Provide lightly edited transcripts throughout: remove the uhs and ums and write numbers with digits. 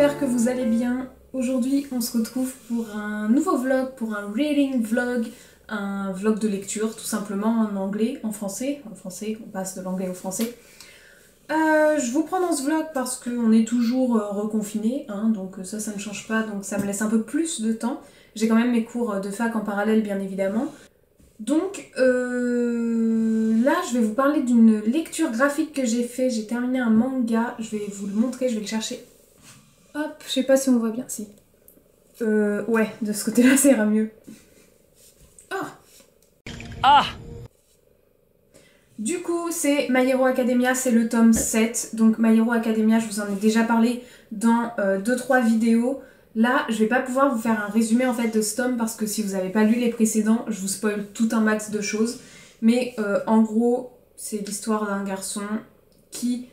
j'espère que vous allez bien. Aujourd'hui on se retrouve pour un nouveau vlog, pour un reading vlog, un vlog de lecture tout simplement en anglais, en français, on passe de l'anglais au français. Je vous prends dans ce vlog parce qu'on est toujours reconfiné, hein, donc ça ne change pas, donc ça me laisse un peu plus de temps. J'ai quand même mes cours de fac en parallèle bien évidemment. Donc là je vais vous parler d'une lecture graphique que j'ai fait, j'ai terminé un manga, je vais vous le montrer, je vais le chercher. Hop, je sais pas si on voit bien, si. Ouais, de ce côté-là ça ira mieux. Ah! Du coup, c'est My Hero Academia, c'est le tome 7. Donc My Hero Academia, je vous en ai déjà parlé dans 2-3 vidéos. Là, je vais pas pouvoir vous faire un résumé en fait de ce tome parce que si vous avez pas lu les précédents, je vous spoil tout un max de choses. Mais en gros, c'est l'histoire d'un garçon qui...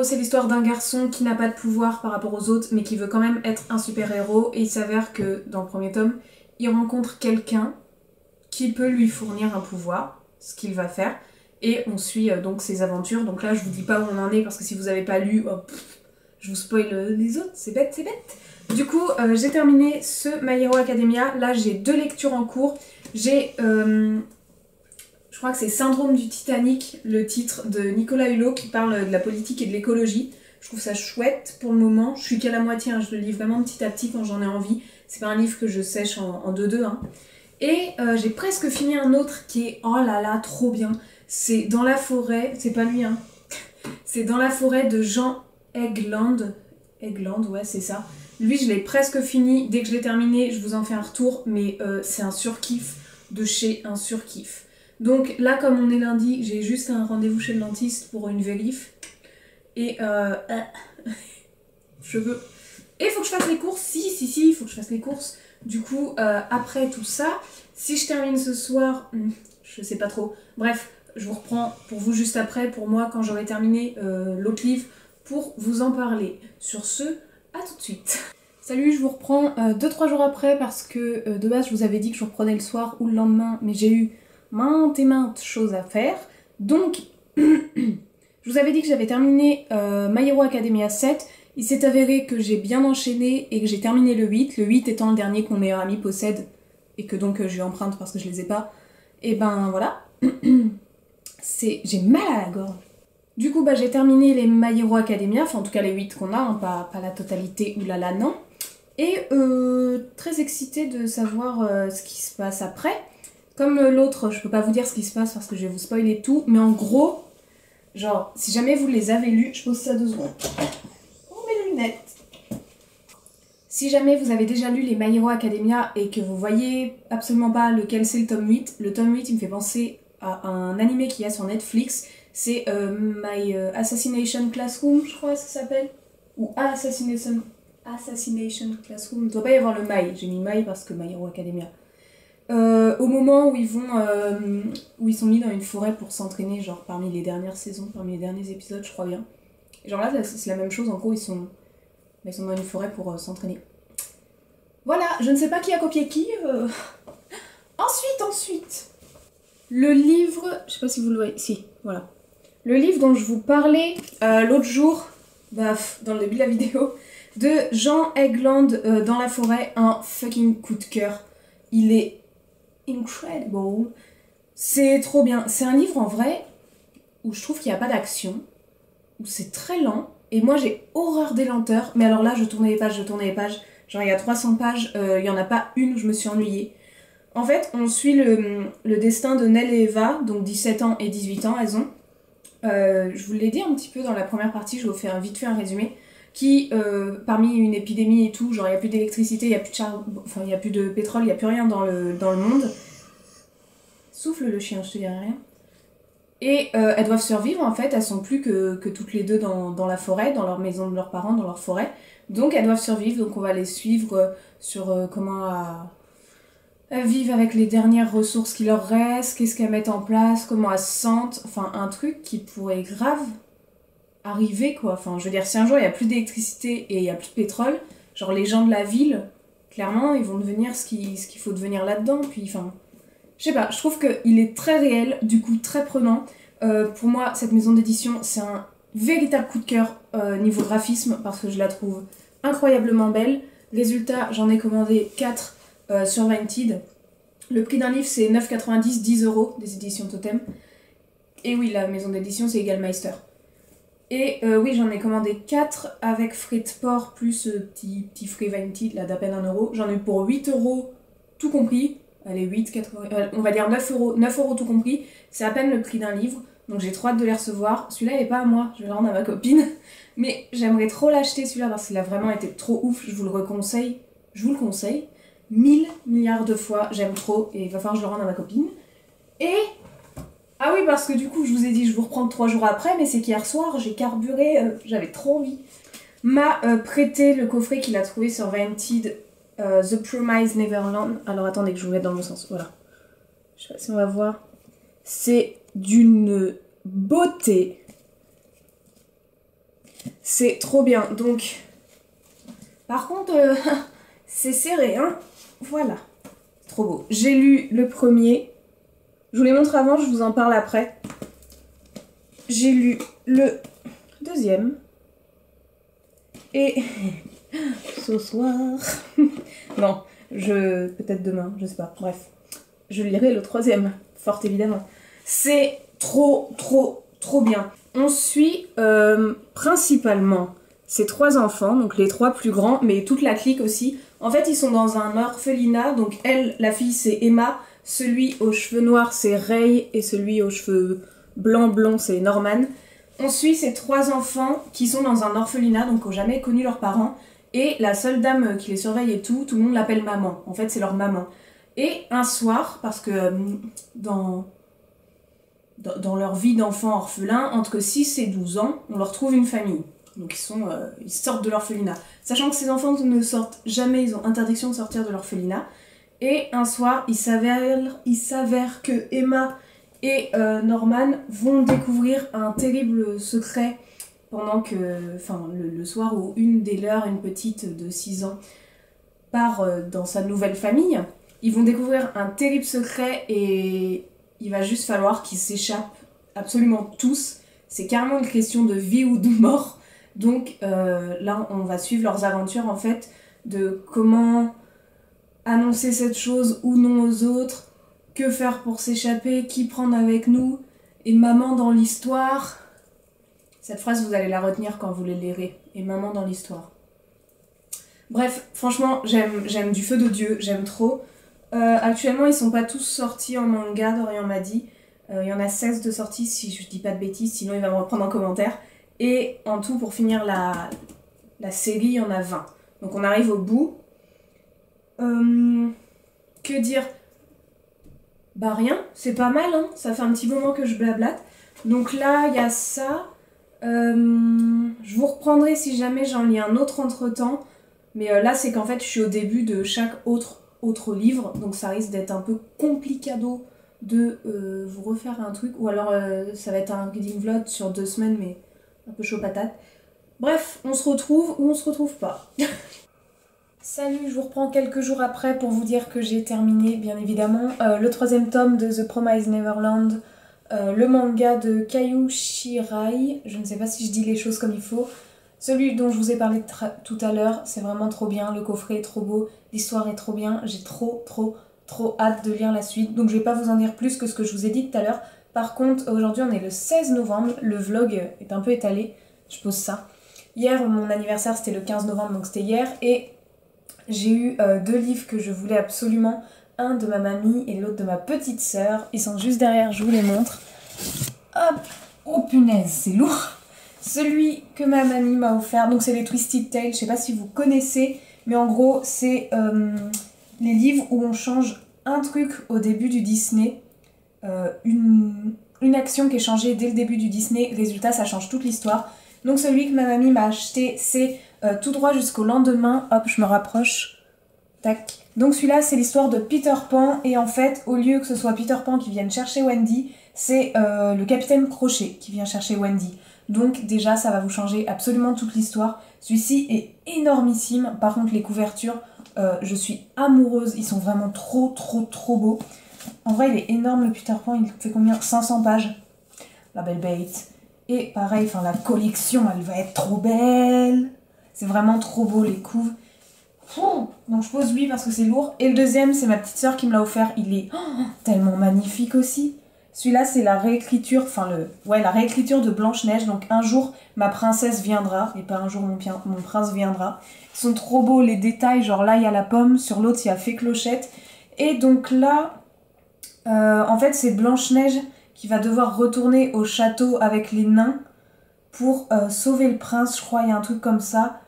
c'est l'histoire d'un garçon qui n'a pas de pouvoir par rapport aux autres, mais qui veut quand même être un super-héros. Et il s'avère que dans le premier tome, il rencontre quelqu'un qui peut lui fournir un pouvoir, ce qu'il va faire, et on suit donc ses aventures. Donc là je vous dis pas où on en est parce que si vous avez pas lu, je vous spoil les autres, c'est bête, c'est bête. Du coup j'ai terminé ce My Hero Academia, là j'ai 2 lectures en cours, j'ai je crois que c'est Syndrome du Titanic, le titre de Nicolas Hulot qui parle de la politique et de l'écologie. Je trouve ça chouette pour le moment, je suis qu'à la moitié, hein, je le lis vraiment petit à petit quand j'en ai envie, c'est pas un livre que je sèche en 2-2 hein. Et j'ai presque fini un autre qui est, oh là là, trop bien. C'est Dans la forêt, c'est pas lui hein. C'est Dans la forêt de Jean Egeland. Egeland, ouais c'est ça. Lui je l'ai presque fini, dès que je l'ai terminé je vous en fais un retour, mais c'est un surkiff de chez un surkiff. Donc là comme on est lundi, j'ai juste un rendez-vous chez le dentiste pour une vérif. Et cheveux. Et il faut que je fasse les courses, si, il faut que je fasse les courses. Du coup, après tout ça, si je termine ce soir, je sais pas trop. Bref, je vous reprends pour vous juste après, pour moi, quand j'aurai terminé l'autre livre, pour vous en parler. Sur ce, à tout de suite. Salut, je vous reprends 2-3 jours après parce que de base, je vous avais dit que je reprenais le soir ou le lendemain, mais j'ai eu maintes et maintes choses à faire. Donc, je vous avais dit que j'avais terminé My Hero Academia 7. Il s'est avéré que j'ai bien enchaîné et que j'ai terminé le 8 étant le dernier que mon meilleur ami possède et que donc je lui emprunte parce que je les ai pas. Et ben voilà, j'ai mal à la gorge. Du coup j'ai terminé les My Hero Academia, enfin en tout cas les 8 qu'on a, hein, pas la totalité, oulala non. Et très excitée de savoir ce qui se passe après. Comme l'autre, je peux pas vous dire ce qui se passe parce que je vais vous spoiler tout, mais en gros, genre si jamais vous les avez lus, je pose ça 2 secondes. Si jamais vous avez déjà lu les My Hero Academia et que vous voyez absolument pas lequel c'est le tome 8 il me fait penser à un animé qu'il y a sur Netflix, c'est My Assassination Classroom, je crois que ça s'appelle, ou Assassination Classroom, il ne doit pas y avoir le My, j'ai mis My parce que My Hero Academia. Au moment où où ils sont mis dans une forêt pour s'entraîner, genre parmi les dernières saisons, parmi les derniers épisodes, je crois bien. Genre là c'est la même chose, en gros ils sont dans une forêt pour s'entraîner. Voilà, je ne sais pas qui a copié qui. Ensuite, le livre, je sais pas si vous le voyez, si, voilà. Le livre dont je vous parlais l'autre jour, dans le début de la vidéo, de Jean Egeland, Dans la forêt, un fucking coup de cœur. Il est incredible. C'est trop bien. C'est un livre en vrai où je trouve qu'il n'y a pas d'action, où c'est très lent. Et moi j'ai horreur des lenteurs, mais alors là je tournais les pages, genre il y a 300 pages, il n'y en a pas une où je me suis ennuyée. En fait on suit le destin de Nell et Eva, donc 17 ans et 18 ans elles ont. Je vous l'ai dit un petit peu dans la première partie, je vous fais vite fait un résumé, qui parmi une épidémie et tout, genre il n'y a plus d'électricité, il n'y a plus de il n'y a plus de pétrole, il n'y a plus rien dans le monde. Souffle le chien, je te dirai rien. Et elles doivent survivre en fait, elles sont plus que toutes les deux dans la forêt, dans leur maison de leurs parents, dans leur forêt. Donc elles doivent survivre, donc on va les suivre sur comment elles vivent avec les dernières ressources qui leur restent, qu'est-ce qu'elles mettent en place, comment elles se sentent, enfin un truc qui pourrait grave arriver quoi. Enfin je veux dire si un jour il n'y a plus d'électricité et il n'y a plus de pétrole, genre les gens de la ville, clairement ils vont devenir ce qu'il faut devenir là-dedans, puis enfin... Je sais pas, je trouve qu'il est très réel, du coup très prenant. Pour moi, cette maison d'édition, c'est un véritable coup de cœur niveau graphisme parce que je la trouve incroyablement belle. Résultat, j'en ai commandé 4 sur Vinted. Le prix d'un livre c'est 9,90, 10 € des éditions Totem. Et oui, la maison d'édition c'est Egalmeister. Et oui, j'en ai commandé 4 avec frais de port plus petit frais Vinted là d'à peine 1 €. J'en ai eu pour 8 € tout compris. Allez, 8, 80, on va dire 9 €, 9 € tout compris. C'est à peine le prix d'un livre. Donc j'ai trop hâte de les recevoir. Celui-là il est pas à moi, je vais le rendre à ma copine. Mais j'aimerais trop l'acheter celui-là parce qu'il a vraiment été trop ouf. Je vous le conseille. Je vous le conseille. 1000 milliards de fois, j'aime trop. Et il va falloir que je le rende à ma copine. Et... ah oui, parce que du coup, je vous ai dit, je vous reprends 3 jours après, mais c'est qu'hier soir, j'ai carburé, j'avais trop envie. M'a prêté le coffret qu'il a trouvé sur Vinted, The Promised Neverland. Alors attendez que je vous mette dans le bon sens, voilà. Je sais pas si on va voir. C'est d'une beauté. C'est trop bien, donc... par contre, c'est serré, hein. Voilà. Trop beau. J'ai lu le premier... je vous les montre avant, je vous en parle après. J'ai lu le deuxième. Et ce soir... non, peut-être demain, je sais pas. Bref, je lirai le troisième, fort évidemment. C'est trop bien. On suit principalement ces 3 enfants, donc les 3 plus grands, mais toute la clique aussi. En fait, ils sont dans un orphelinat, donc elle, la fille, c'est Emma. Celui aux cheveux noirs, c'est Ray, et celui aux cheveux blonds, c'est Norman. On suit ces 3 enfants qui sont dans un orphelinat, donc qui n'ont jamais connu leurs parents. Et la seule dame qui les surveille et tout le monde l'appelle maman. En fait, c'est leur maman. Et un soir, parce que dans leur vie d'enfant orphelin, entre 6 et 12 ans, on leur trouve une famille. Donc ils sortent de l'orphelinat. Sachant que ces enfants ne sortent jamais, ils ont interdiction de sortir de l'orphelinat. Et un soir, il s'avère que Emma et Norman vont découvrir un terrible secret pendant que, le soir où une des leurs, une petite de 6 ans, part dans sa nouvelle famille. Ils vont découvrir un terrible secret et il va juste falloir qu'ils s'échappent absolument tous. C'est carrément une question de vie ou de mort. Donc là, on va suivre leurs aventures en fait, de comment annoncer cette chose ou non aux autres, que faire pour s'échapper, qui prendre avec nous, et maman dans l'histoire. Cette phrase, vous allez la retenir quand vous les lirez. Et maman dans l'histoire. Bref, franchement, j'aime du feu de Dieu, j'aime trop. Actuellement, ils sont pas tous sortis en manga, Dorian m'a dit. Il y en a 16 de sorties, si je dis pas de bêtises, sinon il va me reprendre en commentaire. Et en tout, pour finir la série, il y en a 20. Donc on arrive au bout. Que dire? Bah rien, c'est pas mal, hein. Ça fait un petit moment que je blablate. Donc là, il y a ça. Je vous reprendrai si jamais j'en lis un autre entre-temps. Mais là, c'est qu'en fait, je suis au début de chaque autre livre. Donc ça risque d'être un peu complicado de vous refaire un truc. Ou alors, ça va être un reading vlog sur 2 semaines, mais un peu chaud patate. Bref, on se retrouve ou on se retrouve pas. Salut, je vous reprends quelques jours après pour vous dire que j'ai terminé, bien évidemment, le 3e tome de The Promised Neverland, le manga de Kaiju Shirai, je ne sais pas si je dis les choses comme il faut, celui dont je vous ai parlé tout à l'heure, c'est vraiment trop bien, le coffret est trop beau, l'histoire est trop bien, j'ai trop hâte de lire la suite, donc je vais pas vous en dire plus que ce que je vous ai dit tout à l'heure. Par contre, aujourd'hui on est le 16 novembre, le vlog est un peu étalé, je pose ça. Hier, mon anniversaire c'était le 15 novembre, donc c'était hier, et j'ai eu 2 livres que je voulais absolument, un de ma mamie et l'autre de ma petite sœur. Ils sont juste derrière, je vous les montre. Hop, oh punaise, c'est lourd. Celui que ma mamie m'a offert, donc c'est les Twisted Tales, je sais pas si vous connaissez, mais en gros c'est les livres où on change un truc au début du Disney, une action qui est changée dès le début du Disney, résultat ça change toute l'histoire. Donc celui que ma mamie m'a acheté, c'est tout droit jusqu'au lendemain. Hop, je me rapproche. Tac. Donc celui-là, c'est l'histoire de Peter Pan. Et en fait, au lieu que ce soit Peter Pan qui vienne chercher Wendy, c'est le capitaine Crochet qui vient chercher Wendy. Donc déjà, ça va vous changer absolument toute l'histoire. Celui-ci est énormissime. Par contre, les couvertures, je suis amoureuse. Ils sont vraiment trop beaux. En vrai, il est énorme le Peter Pan. Il fait combien? 500 pages. La belle bête. Et pareil, enfin la collection, elle va être trop belle. C'est vraiment trop beau les couves. Donc je pose lui parce que c'est lourd. Et le deuxième, c'est ma petite sœur qui me l'a offert. Il est tellement magnifique aussi. Celui-là, c'est la réécriture, la réécriture de Blanche-Neige. Donc un jour, ma princesse viendra, et pas un jour mon prince viendra. Ils sont trop beaux les détails. Genre là, il y a la pomme, sur l'autre, il y a Fée Clochette. Et donc là, en fait, c'est Blanche-Neige qui va devoir retourner au château avec les nains pour sauver le prince, je crois, il y a un truc comme ça.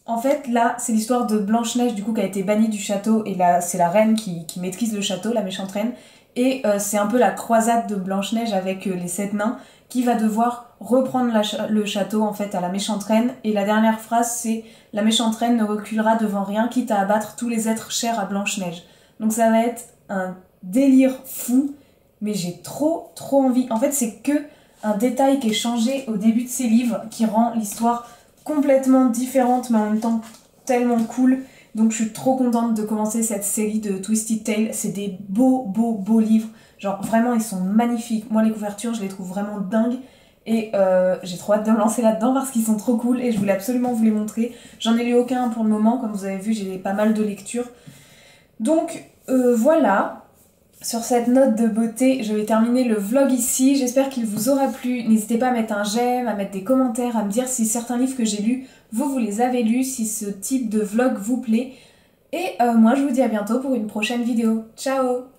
En fait, là, c'est l'histoire de Blanche-Neige, du coup, qui a été bannie du château, et là, c'est la reine qui maîtrise le château, la méchante reine, et c'est un peu la croisade de Blanche-Neige avec les 7 nains, qui va devoir reprendre le château, en fait, à la méchante reine, et la dernière phrase, c'est « La méchante reine ne reculera devant rien, quitte à abattre tous les êtres chers à Blanche-Neige ». Donc ça va être un délire fou, mais j'ai trop envie. En fait, c'est que un détail qui est changé au début de ces livres, qui rend l'histoire complètement différente mais en même temps tellement cool. Donc je suis trop contente de commencer cette série de Twisted Tale. C'est des beaux livres. Genre vraiment ils sont magnifiques. Moi les couvertures je les trouve vraiment dingues. Et j'ai trop hâte de me lancer là-dedans parce qu'ils sont trop cool et je voulais absolument vous les montrer. J'en ai lu aucun pour le moment, comme vous avez vu j'ai pas mal de lectures. Donc voilà. Sur cette note de beauté, je vais terminer le vlog ici. J'espère qu'il vous aura plu. N'hésitez pas à mettre un j'aime, à mettre des commentaires, à me dire si certains livres que j'ai lus, vous les avez lus, si ce type de vlog vous plaît. Et moi, je vous dis à bientôt pour une prochaine vidéo. Ciao!